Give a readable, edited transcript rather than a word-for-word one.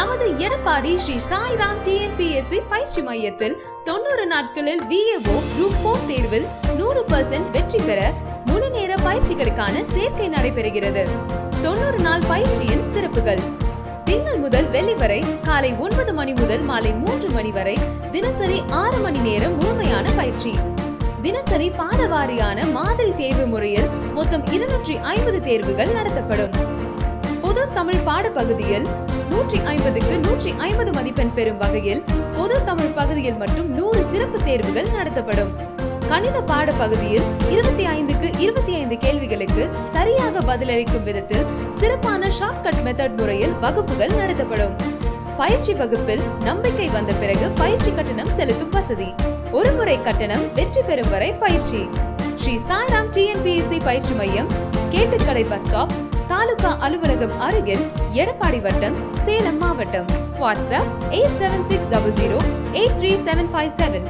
நமது எடப்பாடி ஸ்ரீ சாய்ராம் டிஎன்பிஎஸ்சி பயிற்சி மையத்தில் 90 நாட்களில் VAO குரூப் 4 தேர்வில் 100% வெற்றி பெற முழு நேர பயிற்சிகளுக்கான சேர்க்கை நடைபெறுகிறது. 90 நாள் பயிற்சியின் சிறப்புகள்: திங்கள் முதல் வெள்ளி வரை காலை 9 மணி முதல் மாலை 3 மணி வரை தினசரி 6 மணி நேரம் முழுமையான பயிற்சி. தினசரி பாடவாரியான மாதிரி தேர்வு முறையில் மொத்தம் 250 தேர்வுகள் நடத்தப்படும். பொது தமிழ் பாடப்பகுதியில் 150க்கு 150 மதிப்பெண் பெறும் வகையில் பொது தமிழ் பகுதியில் மட்டும் 100 சிறப்பு தேர்வுகள் நடத்தப்படும். கணித பாடப்பகுதியில் 25க்கு 25 கேள்விகளுக்கு சரியாக பதிலளிக்கும் விதத்தில் சிறப்பான ஷார்ட்கட் மெத்தட் முறையில் வகுப்புகள் நடத்தப்படும். பயிற்சி வகுப்பில் நம்பிக்கை வந்த பிறகு பயிற்சி கட்டணம் செலுத்தும் வசதி. ஒருமுறை கட்டணம், வெற்றி பெறும் வரை பயிற்சி. ஸ்ரீ சாய்ராம் டிஎன்பிஎஸ்சி பயிற்சி மையம், கேட்டுக்கடை பஸ் ஸ்டாப், தாலுகா அலுவலகம் அருகில், எடப்பாடி வட்டம், சேலம் மாவட்டம். வாட்ஸ்அப் 8760083757.